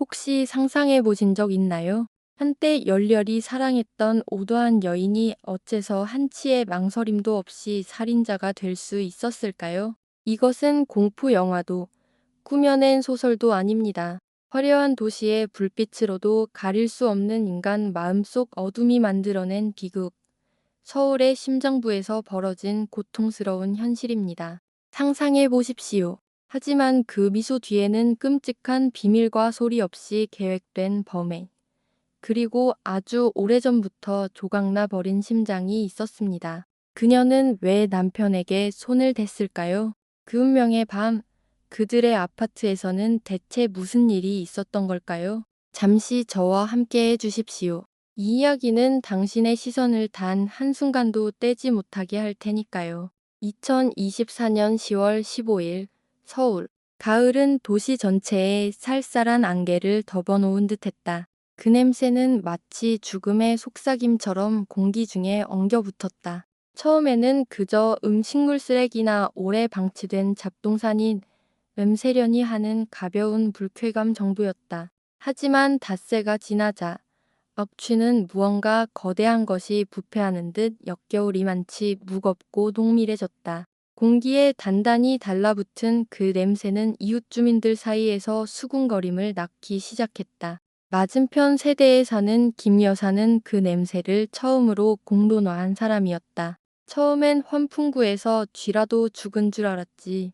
혹시 상상해 보신 적 있나요? 한때 열렬히 사랑했던 오도한 여인이 어째서 한치의 망설임도 없이 살인자가 될 수 있었을까요? 이것은 공포 영화도 꾸며낸 소설도 아닙니다. 화려한 도시의 불빛으로도 가릴 수 없는 인간 마음속 어둠이 만들어낸 비극. 서울의 심장부에서 벌어진 고통스러운 현실입니다. 상상해 보십시오. 하지만 그 미소 뒤에는 끔찍한 비밀과 소리 없이 계획된 범행. 그리고 아주 오래전부터 조각나 버린 심장이 있었습니다. 그녀는 왜 남편에게 손을 댔을까요? 그 운명의 밤, 그들의 아파트에서는 대체 무슨 일이 있었던 걸까요? 잠시 저와 함께 해주십시오. 이 이야기는 당신의 시선을 단 한순간도 떼지 못하게 할 테니까요. 2024년 10월 15일 서울. 가을은 도시 전체에 쌀쌀한 안개를 덮어놓은 듯했다. 그 냄새는 마치 죽음의 속삭임처럼 공기 중에 엉겨붙었다. 처음에는 그저 음식물 쓰레기나 오래 방치된 잡동사니 냄새려니 하는 가벼운 불쾌감 정도였다. 하지만 닷새가 지나자 억취는 무언가 거대한 것이 부패하는 듯 역겨울이만치 무겁고 동밀해졌다. 공기에 단단히 달라붙은 그 냄새는 이웃 주민들 사이에서 수군거림을 낳기 시작했다. 맞은편 세대에 사는 김 여사는 그 냄새를 처음으로 공론화한 사람이었다. 처음엔 환풍구에서 쥐라도 죽은 줄 알았지.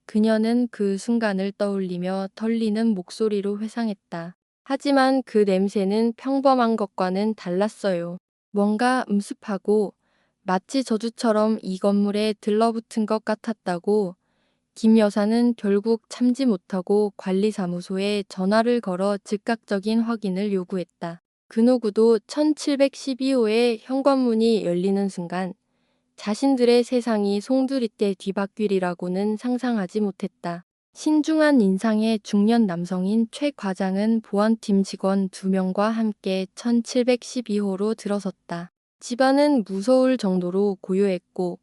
그녀는 그 순간을 떠올리며 떨리는 목소리로 회상했다. 하지만 그 냄새는 평범한 것과는 달랐어요. 뭔가 음습하고 마치 저주처럼 이 건물에 들러붙은 것 같았다고. 김 여사는 결국 참지 못하고 관리사무소에 전화를 걸어 즉각적인 확인을 요구했다. 그 누구도 1712호의 현관문이 열리는 순간 자신들의 세상이 송두리째 뒤바뀌리라고는 상상하지 못했다. 신중한 인상의 중년 남성인 최 과장은 보안팀 직원 2명과 함께 1712호로 들어섰다. 집안은 무서울 정도로 고요했고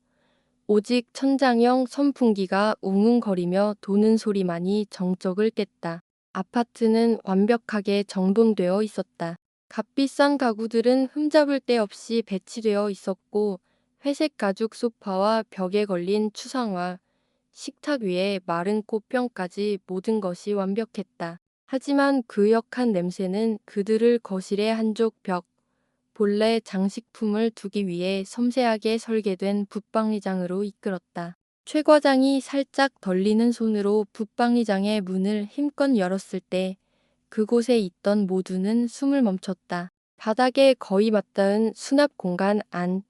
오직 천장형 선풍기가 웅웅거리며 도는 소리만이 정적을 깼다. 아파트는 완벽하게 정돈되어 있었다. 값비싼 가구들은 흠잡을 데 없이 배치되어 있었고 회색 가죽 소파와 벽에 걸린 추상화, 식탁 위에 마른 꽃병까지 모든 것이 완벽했다. 하지만 그 역한 냄새는 그들을 거실의 한쪽 벽, 본래 장식품을 두기 위해 섬세하게 설계된 붙박이장으로 이끌었다. 최 과장이 살짝 떨리는 손으로 붙박이장의 문을 힘껏 열었을 때 그곳에 있던 모두는 숨을 멈췄다. 바닥에 거의 맞닿은 수납 공간 안,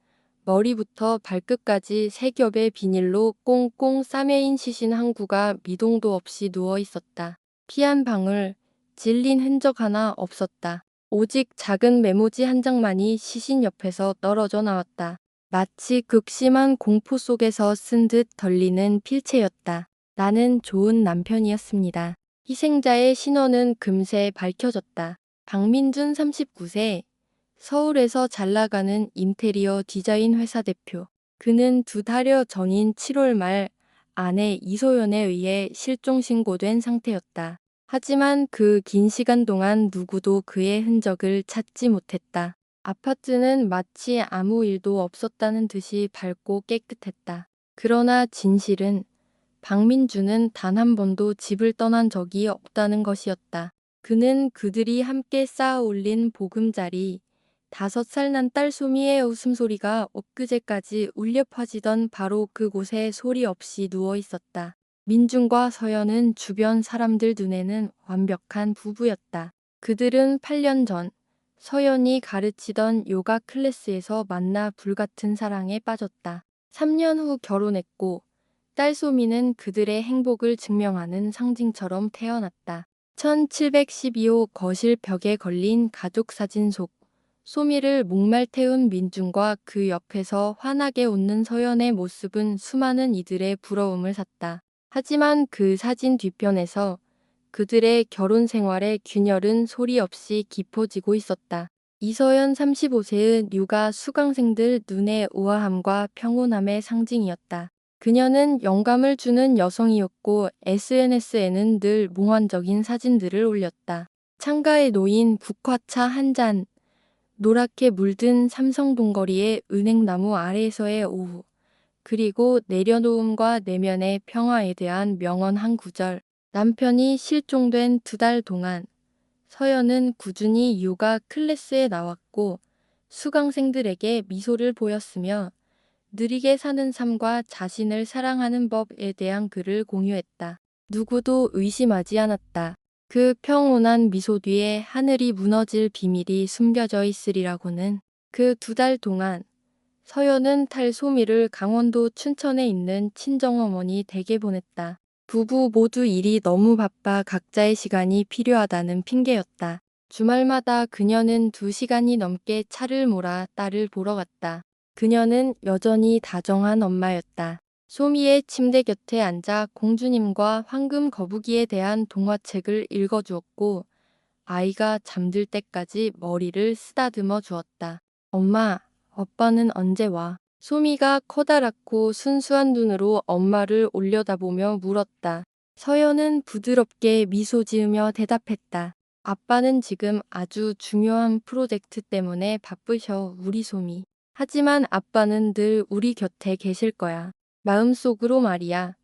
머리부터 발끝까지 세 겹의 비닐로 꽁꽁 싸매인 시신 한 구가 미동도 없이 누워 있었다. 피 한 방울, 질린 흔적 하나 없었다. 오직 작은 메모지 한 장만이 시신 옆에서 떨어져 나왔다. 마치 극심한 공포 속에서 쓴 듯 들리는 필체였다. 나는 좋은 남편이었습니다. 희생자의 신원은 금세 밝혀졌다. 박민준 39세, 서울에서 잘나가는 인테리어 디자인 회사 대표. 그는 2달여 전인 7월 말 아내 이소연에 의해 실종 신고된 상태였다. 하지만 그 긴 시간 동안 누구도 그의 흔적을 찾지 못했다. 아파트는 마치 아무 일도 없었다는 듯이 밝고 깨끗했다. 그러나 진실은 박민주는 단 한 번도 집을 떠난 적이 없다는 것이었다. 그는 그들이 함께 쌓아 올린 보금자리, 5살 난 딸 소미의 웃음소리가 엊그제까지 울려 퍼지던 바로 그곳에 소리 없이 누워 있었다. 민중과 서연은 주변 사람들 눈에는 완벽한 부부였다. 그들은 8년 전 서연이 가르치던 요가 클래스에서 만나 불같은 사랑에 빠졌다. 3년 후 결혼했고 딸 소미는 그들의 행복을 증명하는 상징처럼 태어났다. 1712호 거실 벽에 걸린 가족사진 속 소미를 목말 태운 민중과 그 옆에서 환하게 웃는 서연의 모습은 수많은 이들의 부러움을 샀다. 하지만 그 사진 뒤편에서 그들의 결혼 생활의 균열은 소리 없이 깊어지고 있었다. 이서연 35세의 육아 수강생들 눈의 우아함과 평온함의 상징이었다. 그녀는 영감을 주는 여성이었고 SNS에는 늘 몽환적인 사진들을 올렸다. 창가에 놓인 국화차 한 잔, 노랗게 물든 삼성동거리의 은행나무 아래에서의 오후, 그리고 내려놓음과 내면의 평화에 대한 명언 한 구절. 남편이 실종된 2달 동안 서연은 꾸준히 요가 클래스에 나왔고 수강생들에게 미소를 보였으며 느리게 사는 삶과 자신을 사랑하는 법에 대한 글을 공유했다. 누구도 의심하지 않았다. 그 평온한 미소 뒤에 하늘이 무너질 비밀이 숨겨져 있으리라고는. 그 2달 동안 서연은 탈소미를 강원도 춘천에 있는 친정어머니 댁에 보냈다. 부부 모두 일이 너무 바빠 각자의 시간이 필요하다는 핑계였다. 주말마다 그녀는 2시간이 넘게 차를 몰아 딸을 보러 갔다. 그녀는 여전히 다정한 엄마였다. 소미의 침대 곁에 앉아 공주님과 황금 거북이에 대한 동화책을 읽어주었고 아이가 잠들 때까지 머리를 쓰다듬어 주었다. 엄마, 아빠는 언제 와? 소미가 커다랗고 순수한 눈으로 엄마를 올려다보며 물었다. 서연은 부드럽게 미소 지으며 대답했다. 아빠는 지금 아주 중요한 프로젝트 때문에 바쁘셔, 우리 소미. 하지만 아빠는 늘 우리 곁에 계실 거야. 마음속으로 말이야.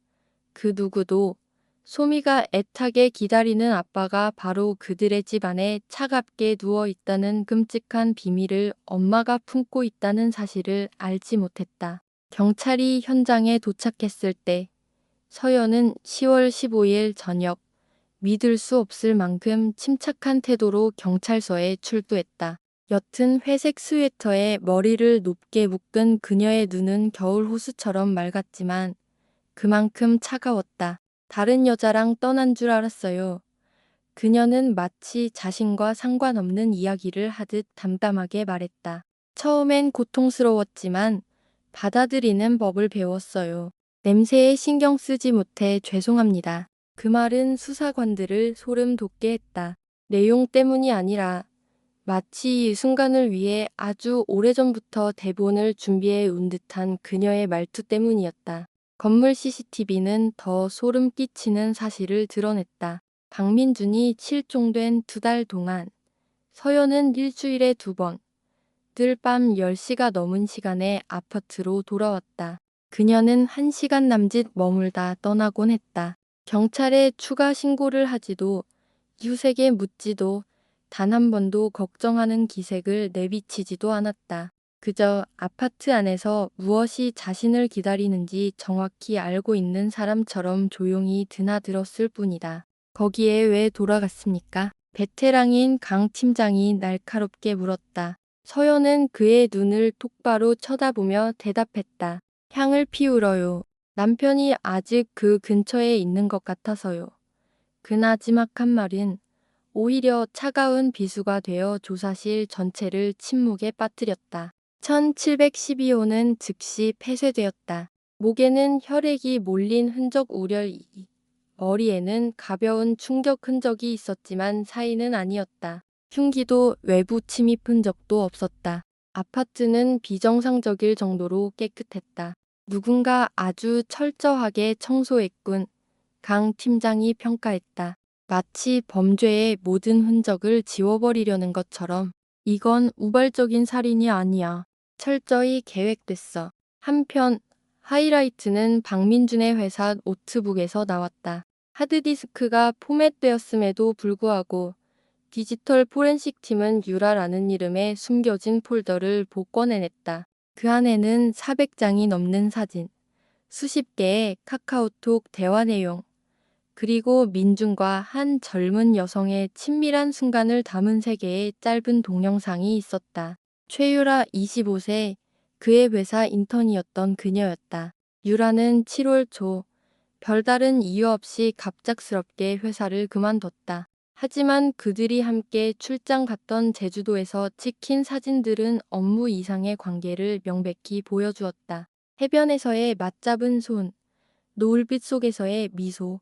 그 누구도 소미가 애타게 기다리는 아빠가 바로 그들의 집 안에 차갑게 누워 있다는 끔찍한 비밀을 엄마가 품고 있다는 사실을 알지 못했다. 경찰이 현장에 도착했을 때 서연은 10월 15일 저녁 믿을 수 없을 만큼 침착한 태도로 경찰서에 출두했다. 옅은 회색 스웨터에 머리를 높게 묶은 그녀의 눈은 겨울 호수처럼 맑았지만 그만큼 차가웠다. 다른 여자랑 떠난 줄 알았어요. 그녀는 마치 자신과 상관없는 이야기를 하듯 담담하게 말했다. 처음엔 고통스러웠지만 받아들이는 법을 배웠어요. 냄새에 신경 쓰지 못해 죄송합니다. 그 말은 수사관들을 소름 돋게 했다. 내용 때문이 아니라 마치 이 순간을 위해 아주 오래전부터 대본을 준비해 온 듯한 그녀의 말투 때문이었다. 건물 CCTV는 더 소름 끼치는 사실을 드러냈다. 박민준이 실종된 2달 동안 서연은 일주일에 2번, 늘 밤 10시가 넘은 시간에 아파트로 돌아왔다. 그녀는 1시간 남짓 머물다 떠나곤 했다. 경찰에 추가 신고를 하지도 이웃에게 묻지도 단 한 번도 걱정하는 기색을 내비치지도 않았다. 그저 아파트 안에서 무엇이 자신을 기다리는지 정확히 알고 있는 사람처럼 조용히 드나들었을 뿐이다. 거기에 왜 돌아갔습니까? 베테랑인 강 팀장이 날카롭게 물었다. 서연은 그의 눈을 똑바로 쳐다보며 대답했다. 향을 피우러요. 남편이 아직 그 근처에 있는 것 같아서요. 그 나지막한 말은 오히려 차가운 비수가 되어 조사실 전체를 침묵에 빠뜨렸다. 1712호는 즉시 폐쇄되었다. 목에는 혈액이 몰린 흔적 우려이, 머리에는 가벼운 충격 흔적이 있었지만 사인은 아니었다. 흉기도 외부 침입 흔적도 없었다. 아파트는 비정상적일 정도로 깨끗했다. 누군가 아주 철저하게 청소했군. 강 팀장이 평가했다. 마치 범죄의 모든 흔적을 지워버리려는 것처럼. 이건 우발적인 살인이 아니야. 철저히 계획됐어. 한편 하이라이트는 박민준의 회사 노트북에서 나왔다. 하드디스크가 포맷되었음에도 불구하고 디지털 포렌식 팀은 유라라는 이름의 숨겨진 폴더를 복권해냈다. 그 안에는 400장이 넘는 사진, 수십 개의 카카오톡 대화 내용, 그리고 민준과 한 젊은 여성의 친밀한 순간을 담은 3개의 짧은 동영상이 있었다. 최유라 25세, 그의 회사 인턴이었던 그녀였다. 유라는 7월 초 별다른 이유 없이 갑작스럽게 회사를 그만뒀다. 하지만 그들이 함께 출장 갔던 제주도에서 찍힌 사진들은 업무 이상의 관계를 명백히 보여주었다. 해변에서의 맞잡은 손, 노을빛 속에서의 미소,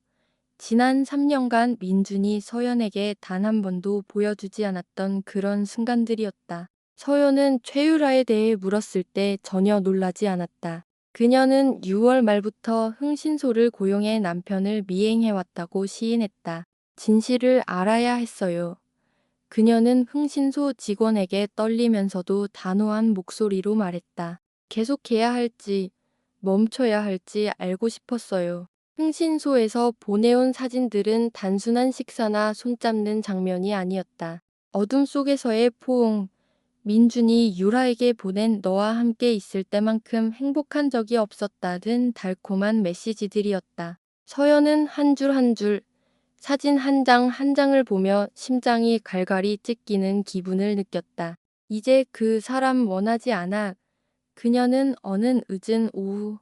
지난 3년간 민준이 서연에게 단 한 번도 보여주지 않았던 그런 순간들이었다. 서연은 최유라에 대해 물었을 때 전혀 놀라지 않았다. 그녀는 6월 말부터 흥신소를 고용해 남편을 미행해왔다고 시인했다. 진실을 알아야 했어요. 그녀는 흥신소 직원에게 떨리면서도 단호한 목소리로 말했다. 계속해야 할지, 멈춰야 할지 알고 싶었어요. 흥신소에서 보내온 사진들은 단순한 식사나 손잡는 장면이 아니었다. 어둠 속에서의 포옹, 민준이 유라에게 보낸 너와 함께 있을 때만큼 행복한 적이 없었다는 달콤한 메시지들이었다. 서연은 한 줄 한 줄, 사진 한 장 한 장을 보며 심장이 갈갈이 찢기는 기분을 느꼈다. 이제 그 사람 원하지 않아. 그녀는 어느 늦은 오후,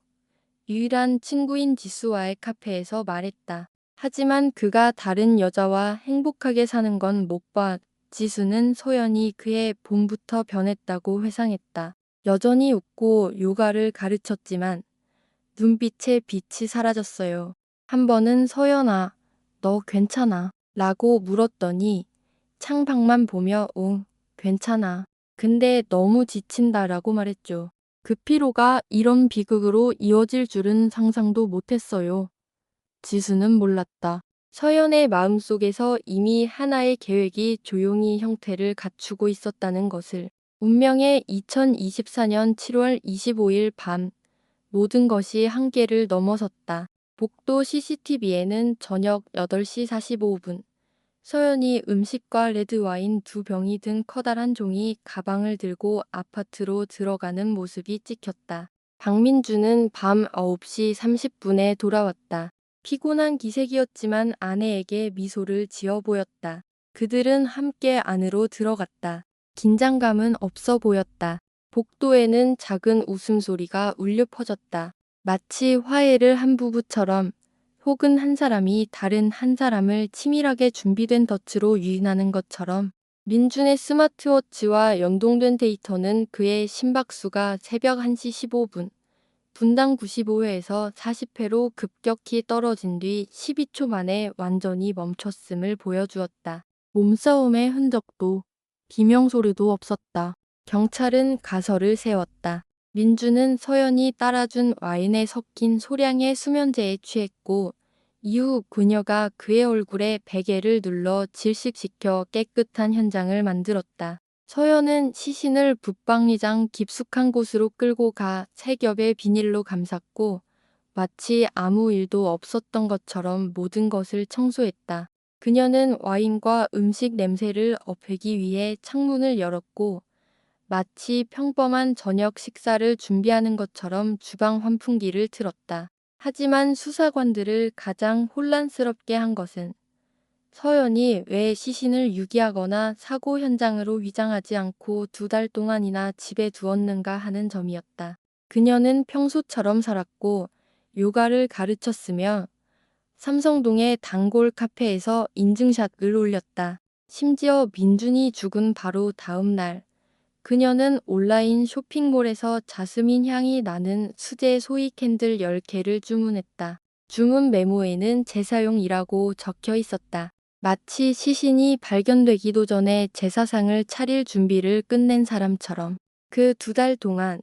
유일한 친구인 지수와의 카페에서 말했다. 하지만 그가 다른 여자와 행복하게 사는 건 못 봐. 지수는 소연이 그의 봄부터 변했다고 회상했다. 여전히 웃고 요가를 가르쳤지만 눈빛에 빛이 사라졌어요. 한 번은 서연아, 너 괜찮아? 라고 물었더니 창밖만 보며 괜찮아. 근데 너무 지친다라고 말했죠. 그 피로가 이런 비극으로 이어질 줄은 상상도 못했어요. 지수는 몰랐다. 서연의 마음속에서 이미 하나의 계획이 조용히 형태를 갖추고 있었다는 것을. 운명의 2024년 7월 25일 밤, 모든 것이 한계를 넘어섰다. 복도 CCTV에는 저녁 8시 45분, 서연이 음식과 레드와인 2병이 든 커다란 종이 가방을 들고 아파트로 들어가는 모습이 찍혔다. 박민주는 밤 9시 30분에 돌아왔다. 피곤한 기색이었지만 아내에게 미소를 지어 보였다. 그들은 함께 안으로 들어갔다. 긴장감은 없어 보였다. 복도에는 작은 웃음소리가 울려 퍼졌다. 마치 화해를 한 부부처럼, 혹은 한 사람이 다른 한 사람을 치밀하게 준비된 덫으로 유인하는 것처럼. 민준의 스마트워치와 연동된 데이터는 그의 심박수가 새벽 1시 15분, 분당 95회에서 40회로 급격히 떨어진 뒤 12초 만에 완전히 멈췄음을 보여주었다. 몸싸움의 흔적도, 비명소리도 없었다. 경찰은 가설을 세웠다. 민주는 서연이 따라준 와인에 섞인 소량의 수면제에 취했고, 이후 그녀가 그의 얼굴에 베개를 눌러 질식시켜 깨끗한 현장을 만들었다. 서연은 시신을 붙박리장 깊숙한 곳으로 끌고 가 세 겹의 비닐로 감쌌고, 마치 아무 일도 없었던 것처럼 모든 것을 청소했다. 그녀는 와인과 음식 냄새를 없애기 위해 창문을 열었고, 마치 평범한 저녁 식사를 준비하는 것처럼 주방 환풍기를 틀었다. 하지만 수사관들을 가장 혼란스럽게 한 것은 서연이 왜 시신을 유기하거나 사고 현장으로 위장하지 않고 2달 동안이나 집에 두었는가 하는 점이었다. 그녀는 평소처럼 살았고 요가를 가르쳤으며 삼성동의 단골 카페에서 인증샷을 올렸다. 심지어 민준이 죽은 바로 다음 날, 그녀는 온라인 쇼핑몰에서 자스민 향이 나는 수제 소이 캔들 10개를 주문했다. 주문 메모에는 재사용이라고 적혀 있었다. 마치 시신이 발견되기도 전에 제사상을 차릴 준비를 끝낸 사람처럼. 그 2달 동안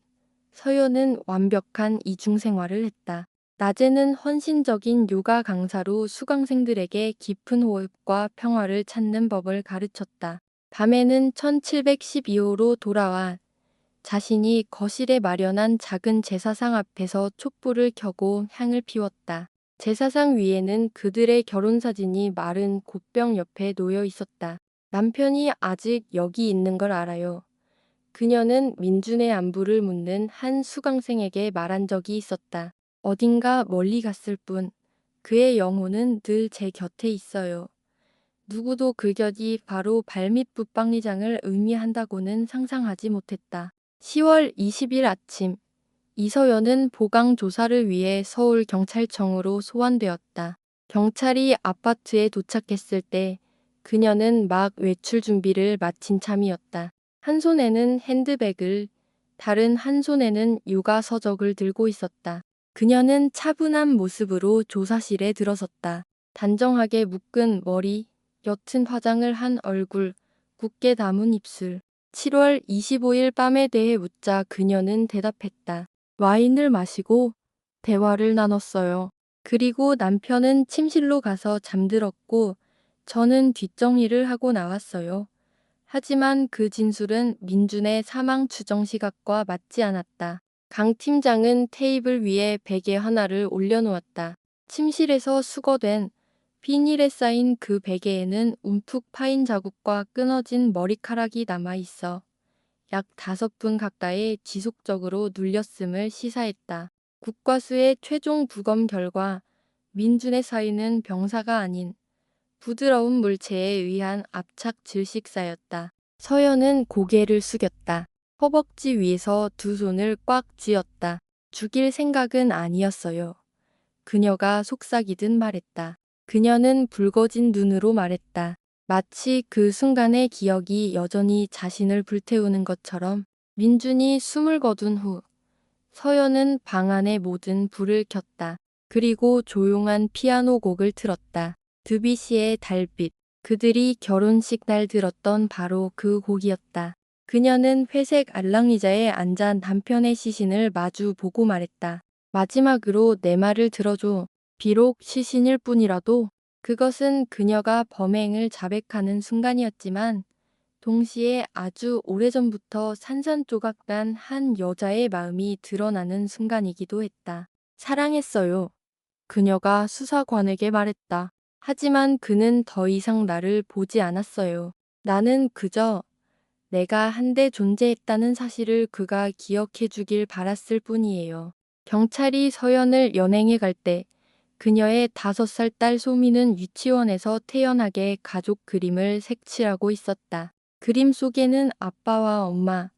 서연은 완벽한 이중 생활을 했다. 낮에는 헌신적인 요가 강사로 수강생들에게 깊은 호흡과 평화를 찾는 법을 가르쳤다. 밤에는 1712호로 돌아와 자신이 거실에 마련한 작은 제사상 앞에서 촛불을 켜고 향을 피웠다. 제사상 위에는 그들의 결혼사진이 마른 곶병 옆에 놓여 있었다. 남편이 아직 여기 있는 걸 알아요. 그녀는 민준의 안부를 묻는 한 수강생에게 말한 적이 있었다. 어딘가 멀리 갔을 뿐 그의 영혼은 늘 제 곁에 있어요. 누구도 그 곁이 바로 발밑 붙박리장을 의미한다고는 상상하지 못했다. 10월 20일 아침, 이서연은 보강 조사를 위해 서울경찰청으로 소환되었다. 경찰이 아파트에 도착했을 때 그녀는 막 외출 준비를 마친 참이었다. 한 손에는 핸드백을, 다른 한 손에는 요가 서적을 들고 있었다. 그녀는 차분한 모습으로 조사실에 들어섰다. 단정하게 묶은 머리, 옅은 화장을 한 얼굴, 굳게 담은 입술. 7월 25일 밤에 대해 묻자 그녀는 대답했다. 와인을 마시고 대화를 나눴어요. 그리고 남편은 침실로 가서 잠들었고 저는 뒷정리를 하고 나왔어요. 하지만 그 진술은 민준의 사망 추정 시각과 맞지 않았다. 강 팀장은 테이블 위에 베개 하나를 올려놓았다. 침실에서 수거된 비닐에 쌓인 그 베개에는 움푹 파인 자국과 끊어진 머리카락이 남아 있어 약 5분 가까이 지속적으로 눌렸음을 시사했다. 국과수의 최종 부검 결과 민준의 사인은 병사가 아닌 부드러운 물체에 의한 압착 질식사였다. 서연은 고개를 숙였다. 허벅지 위에서 두 손을 꽉 쥐었다. 죽일 생각은 아니었어요. 그녀가 속삭이듯 말했다. 그녀는 붉어진 눈으로 말했다. 마치 그 순간의 기억이 여전히 자신을 불태우는 것처럼. 민준이 숨을 거둔 후 서연은 방 안의 모든 불을 켰다. 그리고 조용한 피아노 곡을 틀었다. 드뷔시의 달빛. 그들이 결혼식 날 들었던 바로 그 곡이었다. 그녀는 회색 알랑의자에 앉아 남편의 시신을 마주 보고 말했다. 마지막으로 내 말을 들어줘. 비록 시신일 뿐이라도. 그것은 그녀가 범행을 자백하는 순간이었지만 동시에 아주 오래전부터 산산조각난 한 여자의 마음이 드러나는 순간이기도 했다. 사랑했어요. 그녀가 수사관에게 말했다. 하지만 그는 더 이상 나를 보지 않았어요. 나는 그저 내가 한데 존재했다는 사실을 그가 기억해 주길 바랐을 뿐이에요. 경찰이 서연을 연행해 갈 때 그녀의 5살 딸 소미는 유치원에서 태연하게 가족 그림을 색칠하고 있었다. 그림 속에는 아빠와 엄마,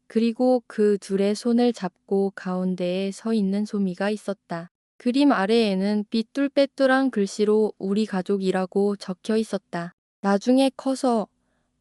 그리고 그 둘의 손을 잡고 가운데에 서 있는 소미가 있었다. 그림 아래에는 삐뚤빼뚤한 글씨로 우리 가족이라고 적혀 있었다. 나중에 커서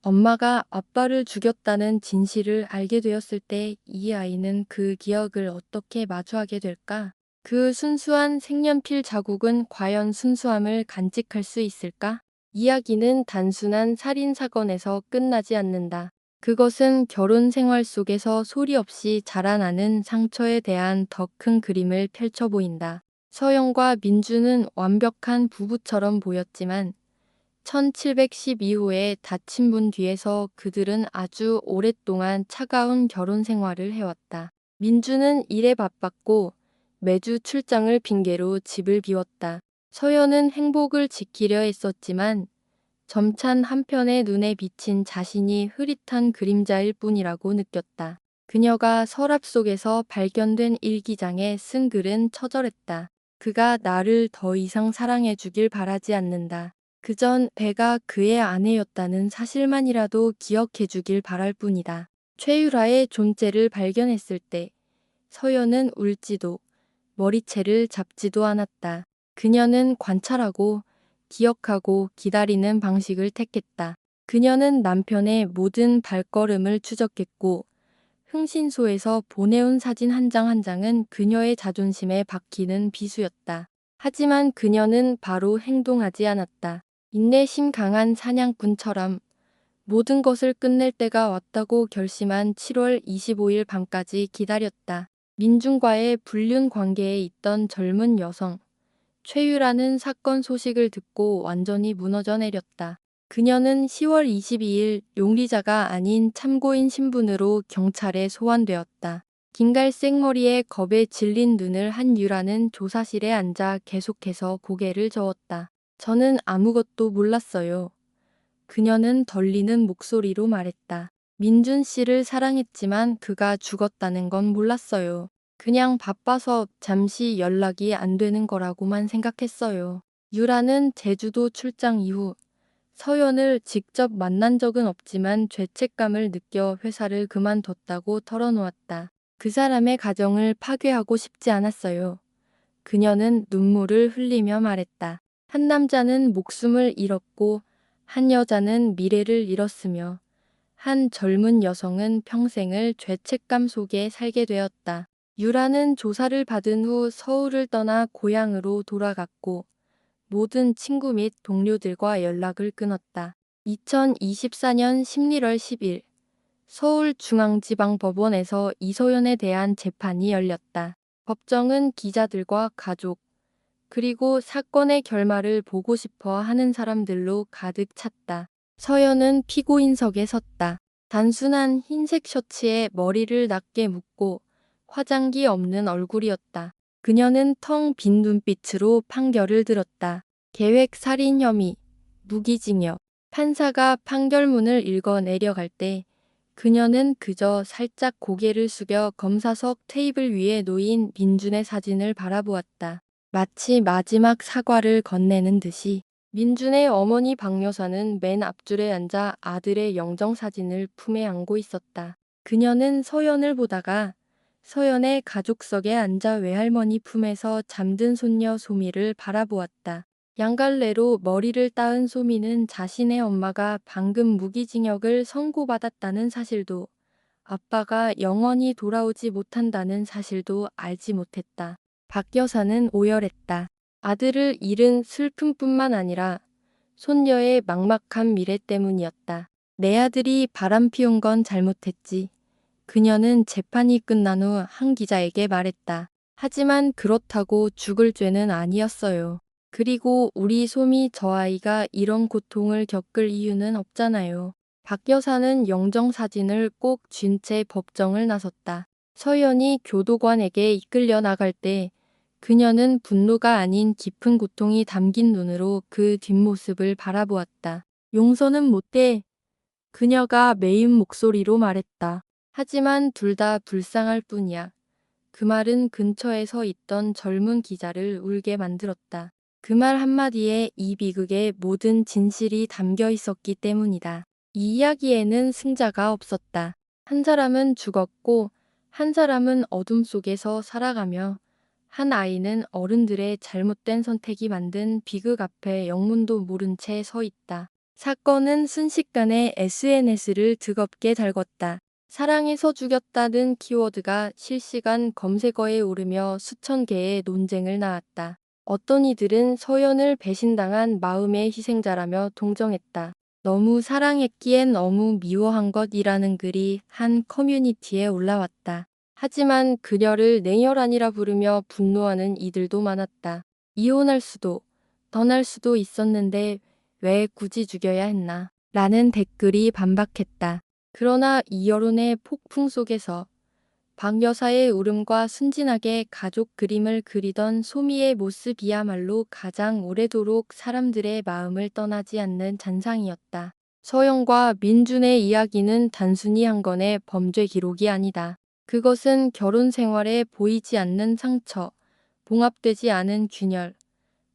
엄마가 아빠를 죽였다는 진실을 알게 되었을 때 이 아이는 그 기억을 어떻게 마주하게 될까? 그 순수한 색연필 자국은 과연 순수함을 간직할 수 있을까? 이야기는 단순한 살인사건에서 끝나지 않는다. 그것은 결혼 생활 속에서 소리 없이 자라나는 상처에 대한 더 큰 그림을 펼쳐 보인다. 서영과 민주는 완벽한 부부처럼 보였지만 1710 이후에 다친 분 뒤에서 그들은 아주 오랫동안 차가운 결혼 생활을 해왔다. 민주는 일에 바빴고 매주 출장을 핑계로 집을 비웠다. 서연은 행복을 지키려 했었지만 점찬 한편의 눈에 비친 자신이 흐릿한 그림자일 뿐이라고 느꼈다. 그녀가 서랍 속에서 발견된 일기장에 쓴 글은 처절했다. 그가 나를 더 이상 사랑해 주길 바라지 않는다. 그전 배가 그의 아내였다는 사실만이라도 기억해 주길 바랄 뿐이다. 최유라의 존재를 발견했을 때 서연은 울지도 머리채를 잡지도 않았다. 그녀는 관찰하고 기억하고 기다리는 방식을 택했다. 그녀는 남편의 모든 발걸음을 추적했고 흥신소에서 보내온 사진 한 장 한 장은 그녀의 자존심에 박히는 비수였다. 하지만 그녀는 바로 행동하지 않았다. 인내심 강한 사냥꾼처럼 모든 것을 끝낼 때가 왔다고 결심한 7월 25일 밤까지 기다렸다. 민중과의 불륜 관계에 있던 젊은 여성 최유라는 사건 소식을 듣고 완전히 무너져 내렸다. 그녀는 10월 22일 용의자가 아닌 참고인 신분으로 경찰에 소환되었다. 긴갈색 머리에 겁에 질린 눈을 한 유라는 조사실에 앉아 계속해서 고개를 저었다. 저는 아무것도 몰랐어요. 그녀는 떨리는 목소리로 말했다. 민준 씨를 사랑했지만 그가 죽었다는 건 몰랐어요. 그냥 바빠서 잠시 연락이 안 되는 거라고만 생각했어요. 유라는 제주도 출장 이후 서연을 직접 만난 적은 없지만 죄책감을 느껴 회사를 그만뒀다고 털어놓았다. 그 사람의 가정을 파괴하고 싶지 않았어요. 그녀는 눈물을 흘리며 말했다. 한 남자는 목숨을 잃었고 한 여자는 미래를 잃었으며 한 젊은 여성은 평생을 죄책감 속에 살게 되었다. 유라는 조사를 받은 후 서울을 떠나 고향으로 돌아갔고 모든 친구 및 동료들과 연락을 끊었다. 2024년 11월 10일 서울중앙지방법원에서 이소연에 대한 재판이 열렸다. 법정은 기자들과 가족, 그리고 사건의 결말을 보고 싶어 하는 사람들로 가득 찼다. 서연은 피고인석에 섰다. 단순한 흰색 셔츠에 머리를 낮게 묶고 화장기 없는 얼굴이었다. 그녀는 텅 빈 눈빛으로 판결을 들었다. 계획 살인 혐의, 무기징역. 판사가 판결문을 읽어 내려갈 때 그녀는 그저 살짝 고개를 숙여 검사석 테이블 위에 놓인 민준의 사진을 바라보았다. 마치 마지막 사과를 건네는 듯이. 민준의 어머니 박 여사는 맨 앞줄에 앉아 아들의 영정사진을 품에 안고 있었다. 그녀는 서연을 보다가 서연의 가족석에 앉아 외할머니 품에서 잠든 손녀 소미를 바라보았다. 양갈래로 머리를 따은 소미는 자신의 엄마가 방금 무기징역을 선고받았다는 사실도, 아빠가 영원히 돌아오지 못한다는 사실도 알지 못했다. 박 여사는 오열했다. 아들을 잃은 슬픔뿐만 아니라 손녀의 막막한 미래 때문이었다. 내 아들이 바람 피운 건 잘못했지. 그녀는 재판이 끝난 후 한 기자에게 말했다. 하지만 그렇다고 죽을 죄는 아니었어요. 그리고 우리 소미 저 아이가 이런 고통을 겪을 이유는 없잖아요. 박 여사는 영정사진을 꼭 쥔 채 법정을 나섰다. 서연이 교도관에게 이끌려 나갈 때 그녀는 분노가 아닌 깊은 고통이 담긴 눈으로 그 뒷모습을 바라보았다. 용서는 못해. 그녀가 메인 목소리로 말했다. 하지만 둘 다 불쌍할 뿐이야. 그 말은 근처에 서 있던 젊은 기자를 울게 만들었다. 그 말 한마디에 이 비극의 모든 진실이 담겨 있었기 때문이다. 이 이야기에는 승자가 없었다. 한 사람은 죽었고 한 사람은 어둠 속에서 살아가며 한 아이는 어른들의 잘못된 선택이 만든 비극 앞에 영문도 모른 채 서 있다. 사건은 순식간에 SNS를 뜨겁게 달궜다. 사랑해서 죽였다는 키워드가 실시간 검색어에 오르며 수천 개의 논쟁을 낳았다. 어떤 이들은 서연을 배신당한 마음의 희생자라며 동정했다. 너무 사랑했기엔 너무 미워한 것이라는 글이 한 커뮤니티에 올라왔다. 하지만 그녀를 냉혈한이라 부르며 분노하는 이들도 많았다. 이혼할 수도, 떠날 수도 있었는데 왜 굳이 죽여야 했나? 라는 댓글이 반박했다. 그러나 이 여론의 폭풍 속에서 박 여사의 울음과 순진하게 가족 그림을 그리던 소미의 모습이야말로 가장 오래도록 사람들의 마음을 떠나지 않는 잔상이었다. 서영과 민준의 이야기는 단순히 한 건의 범죄 기록이 아니다. 그것은 결혼 생활에 보이지 않는 상처, 봉합되지 않은 균열,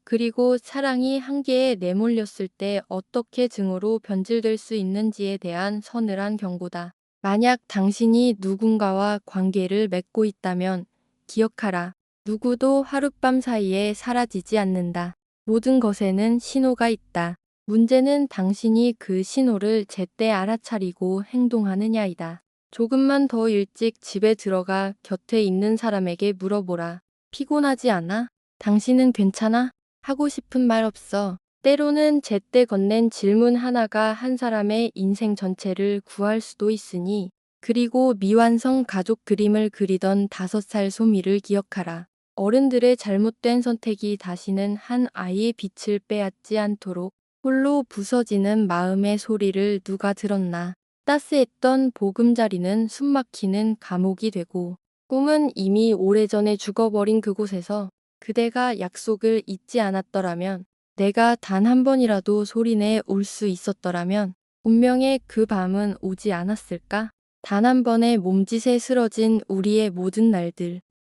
그리고 사랑이 한계에 내몰렸을 때 어떻게 증오로 변질될 수 있는지에 대한 서늘한 경고다. 만약 당신이 누군가와 관계를 맺고 있다면 기억하라. 누구도 하룻밤 사이에 사라지지 않는다. 모든 것에는 신호가 있다. 문제는 당신이 그 신호를 제때 알아차리고 행동하느냐이다. 조금만 더 일찍 집에 들어가 곁에 있는 사람에게 물어보라. 피곤하지 않아? 당신은 괜찮아? 하고 싶은 말 없어. 때로는 제때 건넨 질문 하나가 한 사람의 인생 전체를 구할 수도 있으니, 그리고 미완성 가족 그림을 그리던 5살 소미를 기억하라. 어른들의 잘못된 선택이 다시는 한 아이의 빛을 빼앗지 않도록. 홀로 부서지는 마음의 소리를 누가 들었나. 따스했던 보금자리는 숨막히는 감옥이 되고, 꿈은 이미 오래전에 죽어버린 그곳에서 그대가 약속을 잊지 않았더라면, 내가 단 한 번이라도 소리내 울 수 있었더라면 운명의 그 밤은 오지 않았을까? 단 한 번의 몸짓에 쓰러진 우리의 모든 날들.